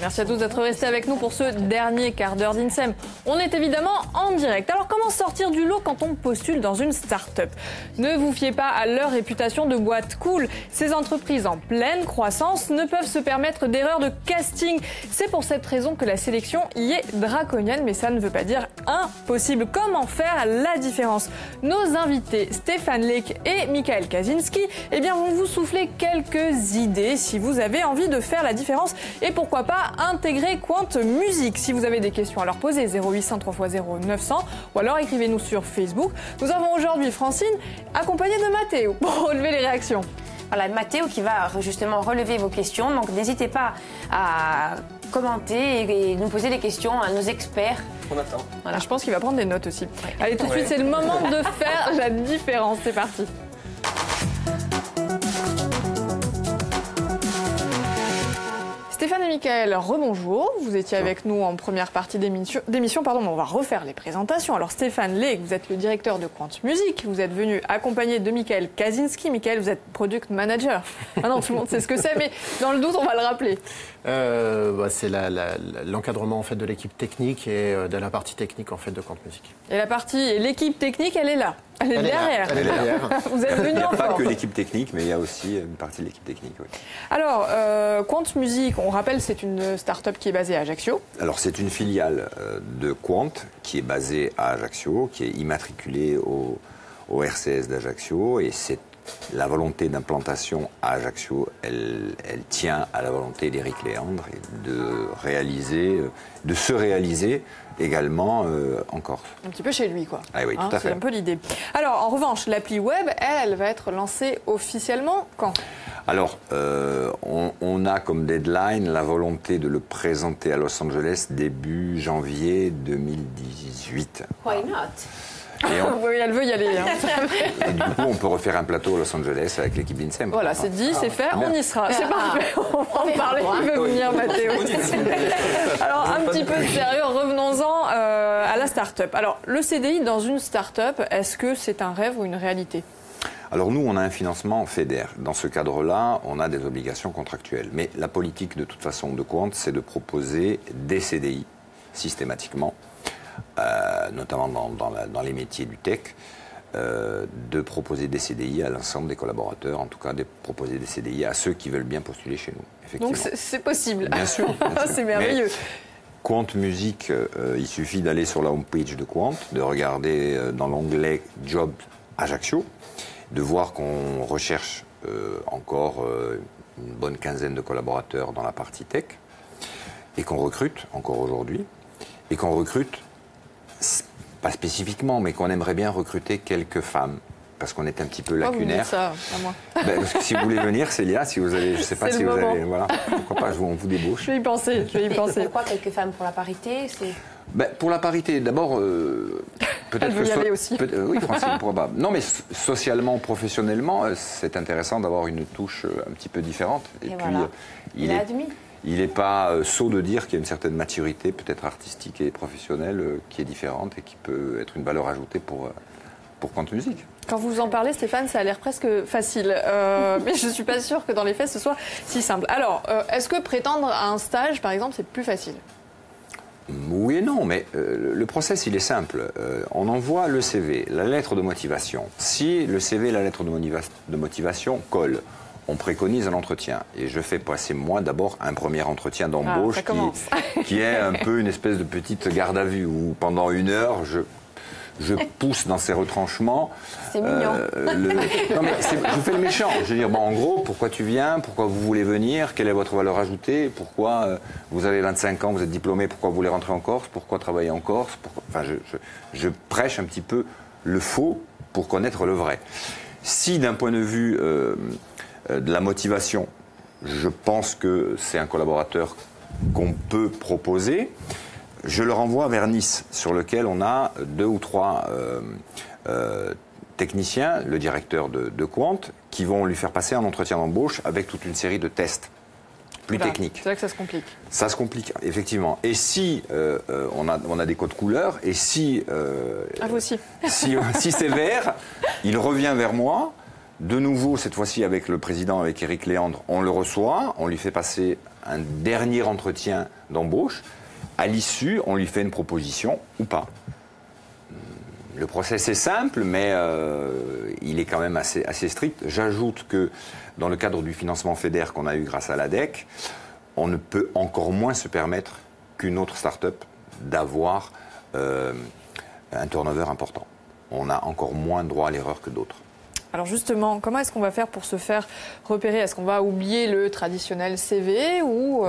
Merci à tous d'être restés avec nous pour ce dernier quart d'heure d'INSEM. On est évidemment en direct. Alors comment sortir du lot quand on postule dans une start-up? Ne vous fiez pas à leur réputation de boîte cool. Ces entreprises en pleine croissance ne peuvent se permettre d'erreurs de casting. C'est pour cette raison que la sélection y est draconienne, mais ça ne veut pas dire impossible. Comment faire la différence? Nos invités Stéphane Leek et Michael Kaczynski vont vous souffler quelques idées si vous avez envie de faire la différence et pourquoi pas intégrer Quant Music. Si vous avez des questions à leur poser, 0800 3x0 900 ou alors écrivez-nous sur Facebook. Nous avons aujourd'hui Francine accompagnée de Mathéo pour relever les réactions. Voilà, Mathéo qui va justement relever vos questions, donc n'hésitez pas à commenter et nous poser des questions à nos experts. On attend. Voilà. Je pense qu'il va prendre des notes aussi. Ouais. Allez, tout de suite, c'est le moment de faire la différence. C'est parti. Stéphane et Michael, rebonjour. Vous étiez avec nous en première partie d'émission. On va refaire les présentations. Alors Stéphane Leek, vous êtes le directeur de Quant Music. Vous êtes venu accompagné de Michael Kaczynski. Michael, vous êtes product manager. Ah non, tout le monde sait ce que c'est, mais dans le doute, on va le rappeler. C'est l'encadrement en fait de l'équipe technique et de la partie technique en fait de Quant Music. Et l'équipe technique, elle est là. Elle est derrière. Elle est derrière. Vous êtes venu en force. Il n'y a pas que l'équipe technique, mais il y a aussi une partie de l'équipe technique. Oui. Alors, Quant Music, on rappelle, c'est une start-up qui est basée à Ajaccio. Alors, c'est une filiale de Quant qui est basée à Ajaccio, qui est immatriculée au RCS d'Ajaccio. Et c'est la volonté d'implantation à Ajaccio, elle tient à la volonté d'Éric Léandre de se réaliser également en Corse. Un petit peu chez lui, quoi. Ah oui, tout à fait. C'est un peu l'idée. Alors, en revanche, l'appli web, elle va être lancée officiellement quand? Alors, on a comme deadline la volonté de le présenter à Los Angeles début janvier 2018. Why not? Oui, elle veut y aller. Hein. Et du coup, on peut refaire un plateau à Los Angeles avec l'équipe d'INSEM. Voilà, c'est dit, c'est fait, on y sera. C'est parfait, on va en parler. Il veut venir, Mathéo. Alors, un petit peu de sérieux, revenons-en à la start-up. Alors, le CDI dans une start-up, est-ce que c'est un rêve ou une réalité? Alors nous, on a un financement FEDER. Dans ce cadre-là, on a des obligations contractuelles. Mais la politique, de toute façon, de Quant, c'est de proposer des CDI systématiquement, notamment dans les métiers du tech, de proposer des CDI à l'ensemble des collaborateurs, en tout cas de proposer des CDI à ceux qui veulent bien postuler chez nous. Effectivement. Donc c'est possible. Bien sûr. C'est merveilleux. Quant Music, il suffit d'aller sur la homepage de Quant, de regarder dans l'onglet Job Ajaccio, de voir qu'on recherche encore une bonne quinzaine de collaborateurs dans la partie tech et qu'on recrute encore aujourd'hui et qu'on recrute, pas spécifiquement, mais qu'on aimerait bien recruter quelques femmes parce qu'on est un petit peu lacunaire. Vous ça, à moi. Parce que si vous voulez venir, Célia, si vous avez, je sais pas si vous avez, voilà, pourquoi pas, on vous débauche. Je vais y penser, Pourquoi quelques femmes pour la parité? Pour la parité, d'abord, peut-être Elle veut y aller aussi. Oui, Francine, pourquoi pas. Non, mais socialement, professionnellement, c'est intéressant d'avoir une touche un petit peu différente. Et puis, voilà. Il n'est pas sot de dire qu'il y a une certaine maturité, peut-être artistique et professionnelle, qui est différente et qui peut être une valeur ajoutée pour Quant Music. Quand vous en parlez, Stéphane, ça a l'air presque facile. Mais je ne suis pas sûre que dans les faits, ce soit si simple. Alors, est-ce que prétendre à un stage, par exemple, c'est plus facile? Oui et non, mais le process, il est simple. On envoie le CV, la lettre de motivation. Si le CV et la lettre de motivation collent, on préconise un entretien. Et je fais passer, moi, d'abord, un premier entretien d'embauche qui est un peu une espèce de petite garde à vue où, pendant 1 heure, je pousse dans ses retranchements. C'est mignon. Non, mais je fais le méchant. Je veux dire, en gros, pourquoi tu viens? Pourquoi vous voulez venir? Quelle est votre valeur ajoutée? Pourquoi vous avez 25 ans, vous êtes diplômé? Pourquoi vous voulez rentrer en Corse? Pourquoi travailler en Corse? Enfin, je prêche un petit peu le faux pour connaître le vrai. Si, d'un point de vue de la motivation, je pense que c'est un collaborateur qu'on peut proposer, je le renvoie vers Nice, sur lequel on a 2 ou 3 techniciens, le directeur de Quant, qui vont lui faire passer un entretien d'embauche avec toute une série de tests plus techniques. C'est là que ça se complique. Ça se complique, effectivement. Et si on a des codes couleurs, et si, vous aussi. si c'est vert, il revient vers moi. De nouveau, cette fois-ci avec le président, avec Éric Léandre, on le reçoit, on lui fait passer un dernier entretien d'embauche. À l'issue, on lui fait une proposition ou pas. Le process est simple, mais il est quand même assez strict. J'ajoute que dans le cadre du financement FEDER qu'on a eu grâce à l'ADEC, on ne peut encore moins se permettre qu'une autre start-up d'avoir un turnover important. On a encore moins droit à l'erreur que d'autres. Alors justement, comment est-ce qu'on va faire pour se faire repérer? Est-ce qu'on va oublier le traditionnel CV ou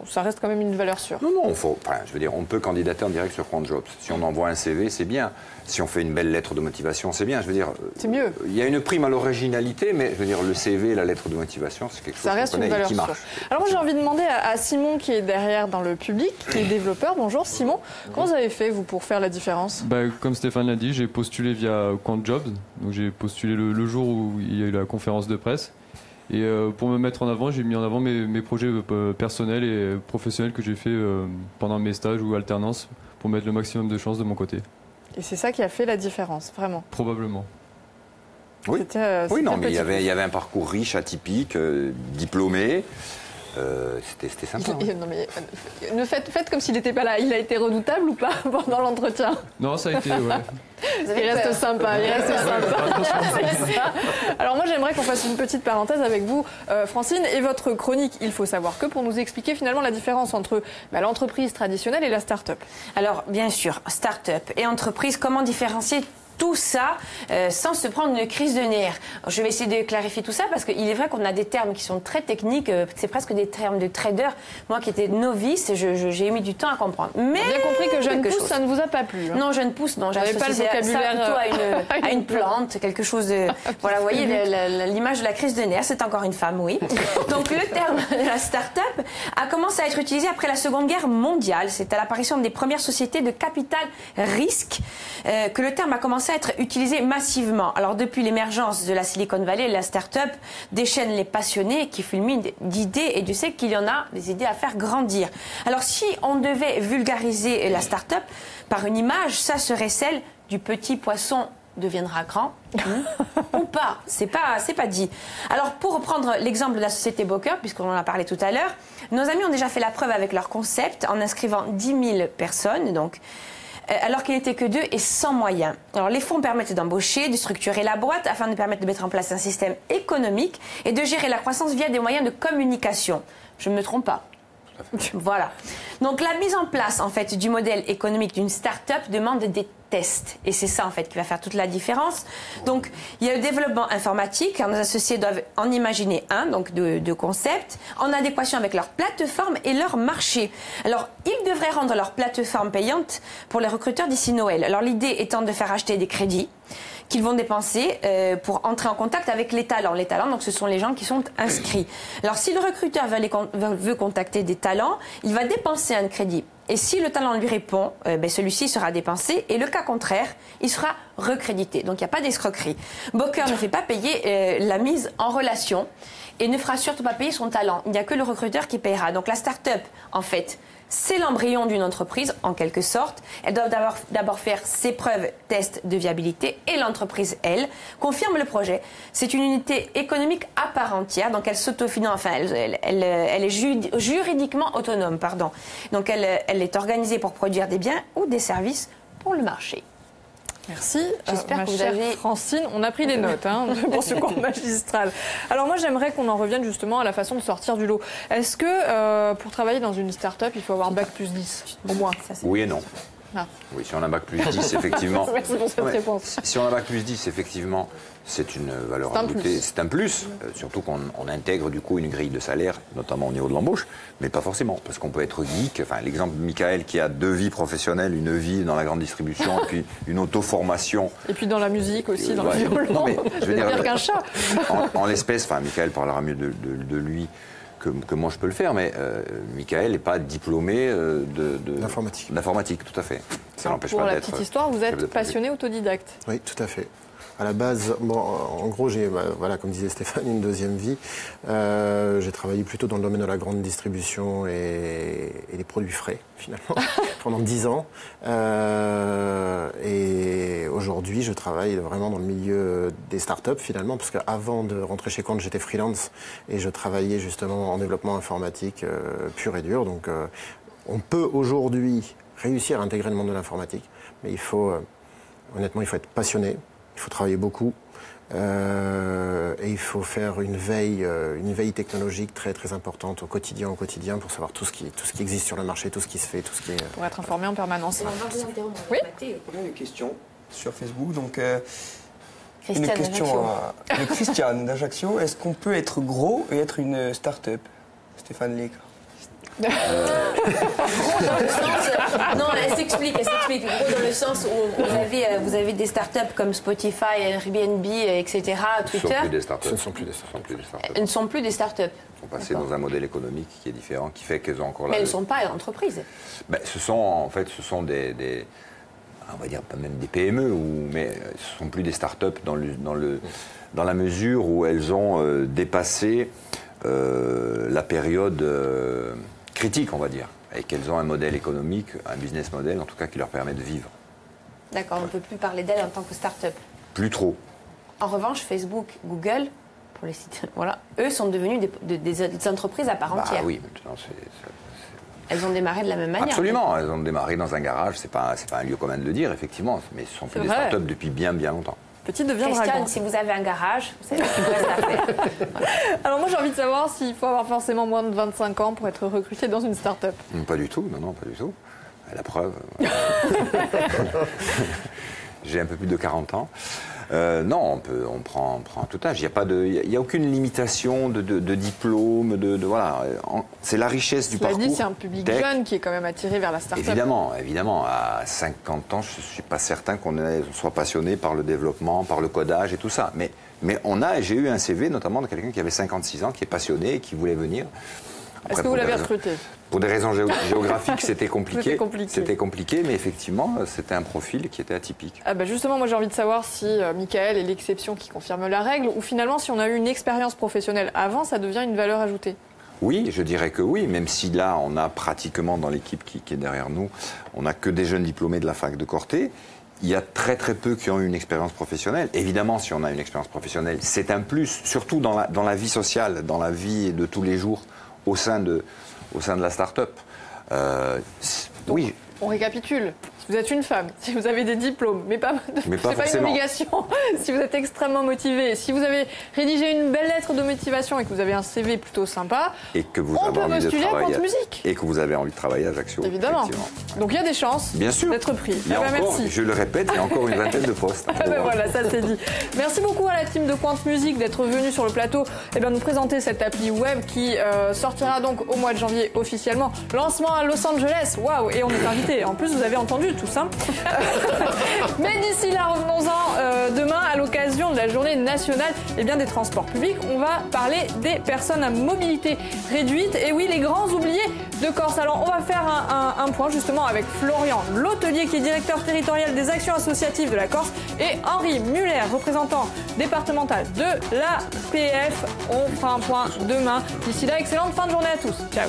ça reste quand même une valeur sûre? Non, je veux dire, on peut candidater en direct sur QuantJobs. Si on envoie un CV, c'est bien. Si on fait une belle lettre de motivation, c'est bien. Je veux dire, c'est mieux. Il y a une prime à l'originalité, mais je veux dire, le CV, la lettre de motivation, c'est quelque chose qu'on connaît et qui marche. Alors moi, j'ai envie de demander à Simon, qui est derrière dans le public, qui est développeur. Bonjour Simon. Comment vous avez fait, vous, pour faire la différence? Comme Stéphane l'a dit, j'ai postulé via QuantJobs. Donc j'ai postulé le jour où il y a eu la conférence de presse. Et pour me mettre en avant, j'ai mis en avant mes projets personnels et professionnels que j'ai fait pendant mes stages ou alternances pour mettre le maximum de chances de mon côté. Et c'est ça qui a fait la différence, vraiment? Probablement. Oui, mais il y avait un parcours riche, atypique, diplômé. C'était sympa. Faites comme s'il n'était pas là. Il a été redoutable ou pas pendant l'entretien? Non, ça a été, ouais. Il reste sympa. Alors moi, j'aimerais qu'on fasse une petite parenthèse avec vous, Francine, et votre chronique. Il faut savoir que pour nous expliquer finalement la différence entre l'entreprise traditionnelle et la start-up. Alors, bien sûr, start-up et entreprise, comment différencier tout ça sans se prendre une crise de nerfs? Je vais essayer de clarifier tout ça parce qu'il est vrai qu'on a des termes qui sont très techniques, c'est presque des termes de trader. Moi qui étais novice, j'ai mis du temps à comprendre. Mais bien compris que jeune pousse, ça ne vous a pas plu. Non, jeune pousse, non. J'avais pas le vocabulaire plutôt à une plante, quelque chose de... Voilà, vous voyez l'image de la crise de nerfs, c'est encore une femme, oui. Donc le terme de la start-up a commencé à être utilisé après la Seconde Guerre mondiale. C'est à l'apparition des premières sociétés de capital risque que le terme a commencé à être utilisé massivement. Alors depuis l'émergence de la Silicon Valley, la start-up déchaîne les passionnés qui fulminent d'idées et Dieu sait qu'il y en a des idées à faire grandir. Alors si on devait vulgariser la start-up par une image, ça serait celle du petit poisson deviendra grand ou pas, c'est pas dit. Alors pour reprendre l'exemple de la société Bowker, puisqu'on en a parlé tout à l'heure, nos amis ont déjà fait la preuve avec leur concept en inscrivant 10 000 personnes, donc alors qu'il n'était que 2 et sans moyens. Alors les fonds permettent d'embaucher, de structurer la boîte afin de permettre de mettre en place un système économique et de gérer la croissance via des moyens de communication. Je ne me trompe pas. Voilà. Donc la mise en place en fait du modèle économique d'une start-up demande des tests et c'est ça en fait qui va faire toute la différence. Donc il y a le développement informatique, nos associés doivent en imaginer un, donc de concepts, en adéquation avec leur plateforme et leur marché. Alors ils devraient rendre leur plateforme payante pour les recruteurs d'ici Noël. Alors l'idée étant de faire acheter des crédits qu'ils vont dépenser pour entrer en contact avec les talents. Les talents, donc ce sont les gens qui sont inscrits. Alors si le recruteur veut contacter des talents, il va dépenser un crédit. Et si le talent lui répond, celui-ci sera dépensé et le cas contraire, il sera recrédité. Donc il n'y a pas d'escroquerie. Bowker ne fait pas payer la mise en relation et ne fera surtout pas payer son talent. Il n'y a que le recruteur qui paiera. Donc la start-up, en fait, c'est l'embryon d'une entreprise, en quelque sorte. Elle doit d'abord faire ses preuves, tests de viabilité, et l'entreprise, elle, confirme le projet. C'est une unité économique à part entière, donc elle s'autofinance, enfin, elle est juridiquement autonome, pardon. Donc elle est organisée pour produire des biens ou des services pour le marché. Merci. J'espère que vous chère avez... Francine, on a pris des notes pour ce cours magistral. Alors moi, j'aimerais qu'on en revienne justement à la façon de sortir du lot. Est-ce que pour travailler dans une start-up, il faut avoir bac plus 10 au moins? Oui et non. Ah. Oui, si on a un bac plus 10, effectivement. Merci pour cette réponse. Si on a un bac plus 10, effectivement, c'est une valeur ajoutée. C'est un plus. Surtout qu'on intègre du coup une grille de salaire, notamment au niveau de l'embauche, mais pas forcément, parce qu'on peut être geek. Enfin, l'exemple de Michael qui a 2 vies professionnelles, une vie dans la grande distribution, et puis une auto-formation. Et puis dans la musique aussi, dans le violon. Non, mais, je veux dire, pire qu'un chat. En l'espèce, enfin, Michael parlera mieux de lui que moi je peux le faire, mais Michael n'est pas diplômé d'informatique. D'informatique, tout à fait. Ça n'empêche pas pour la d'être... petite histoire, vous êtes passionné autodidacte. Oui, tout à fait. À la base, en gros, j'ai, voilà, comme disait Stéphane, une deuxième vie. J'ai travaillé plutôt dans le domaine de la grande distribution et des produits frais, finalement, pendant 10 ans. Et aujourd'hui, aujourd'hui, je travaille vraiment dans le milieu des startups finalement, parce qu'avant de rentrer chez Quant, j'étais freelance et je travaillais justement en développement informatique pur et dur. Donc, on peut aujourd'hui réussir à intégrer le monde de l'informatique, mais honnêtement, il faut être passionné, il faut travailler beaucoup. Et il faut faire une veille technologique très très importante au quotidien pour savoir tout ce qui existe sur le marché, tout ce qui se fait, tout ce qui est... Pour être informé en permanence. On va vous interrompre. Oui. On a une question sur Facebook. Donc, Christiane une question d'Ajaccio. de Christiane d'Ajaccio. Est-ce qu'on peut être gros et être une start-up? Stéphane Leca. Gros dans le sens... Non, elle s'explique. Gros dans le sens où vous avez des startups comme Spotify, Airbnb, etc., Twitter. Ce ne sont plus des startups. Elles ne sont plus des startups. Elles sont passées dans un modèle économique qui est différent, qui fait qu'elles ont encore Mais elles ne sont pas entreprises. Ben, ce sont des on va dire pas même des PME, mais ce ne sont plus des startups dans la mesure où elles ont dépassé la période critique, on va dire, et qu'elles ont un modèle économique, un business model en tout cas qui leur permet de vivre. D'accord, on ne peut plus parler d'elles en tant que start-up. Plus trop. En revanche, Facebook, Google, pour les sites, voilà, eux sont devenus des entreprises à part entière. Oui, maintenant Elles ont démarré de la même manière. Absolument, elles ont démarré dans un garage, c'est pas un lieu commun de le dire, effectivement, mais ce sont plus des startups depuis bien longtemps. Petit deviendra Christiane, grand. si vous avez un garage, vous savez ce qu'il vous reste à faire. Alors moi j'ai envie de savoir s'il faut avoir forcément moins de 25 ans pour être recruté dans une start-up. Pas du tout, non, pas du tout. La preuve. J'ai un peu plus de 40 ans. Non, on prend tout âge. Il n'y a aucune limitation de diplôme, voilà. C'est la richesse du parcours. Cela dit, c'est un public jeune qui est quand même attiré vers la start-up. Évidemment. À 50 ans, je ne suis pas certain qu'on soit passionné par le développement, par le codage et tout ça. Mais j'ai eu un CV notamment de quelqu'un qui avait 56 ans, qui est passionné et qui voulait venir. Est-ce que vous l'avez recruté? Pour des raisons géographiques, c'était compliqué. C'était compliqué, mais effectivement, c'était un profil qui était atypique. Justement, moi j'ai envie de savoir si Michael est l'exception qui confirme la règle, ou finalement, si on a eu une expérience professionnelle avant, ça devient une valeur ajoutée. Oui, je dirais que oui, même si là, on a pratiquement dans l'équipe qui est derrière nous, on n'a que des jeunes diplômés de la fac de Corté. Il y a très très peu qui ont eu une expérience professionnelle. Évidemment, si on a une expérience professionnelle, c'est un plus, surtout dans la vie sociale, dans la vie de tous les jours, au sein de la start-up. Oui. On récapitule. Si vous êtes une femme, si vous avez des diplômes, c'est pas une obligation, si vous êtes extrêmement motivé, si vous avez rédigé une belle lettre de motivation et que vous avez un CV plutôt sympa, et que vous on avez peut envie postuler de travailler à Quant Musique. Et que vous avez envie de travailler à Ajaccio. Évidemment. Donc il y a des chances d'être pris. Merci. Je le répète, il y a encore une vingtaine de postes. Voilà, ça c'est dit. Merci beaucoup à la team de Quant Musique d'être venue sur le plateau nous présenter cette appli web qui sortira donc au mois de janvier officiellement. Lancement à Los Angeles. Waouh. Et on est invité. En plus, vous avez entendu tout ça. Mais d'ici là, revenons-en demain à l'occasion de la journée nationale des transports publics. On va parler des personnes à mobilité réduite. Et oui, les grands oubliés de Corse. Alors, on va faire un point justement avec Florian L'Hôtelier, qui est directeur territorial des actions associatives de la Corse, et Henri Muller, représentant départemental de la PF. On fera un point demain. D'ici là, excellente fin de journée à tous. Ciao.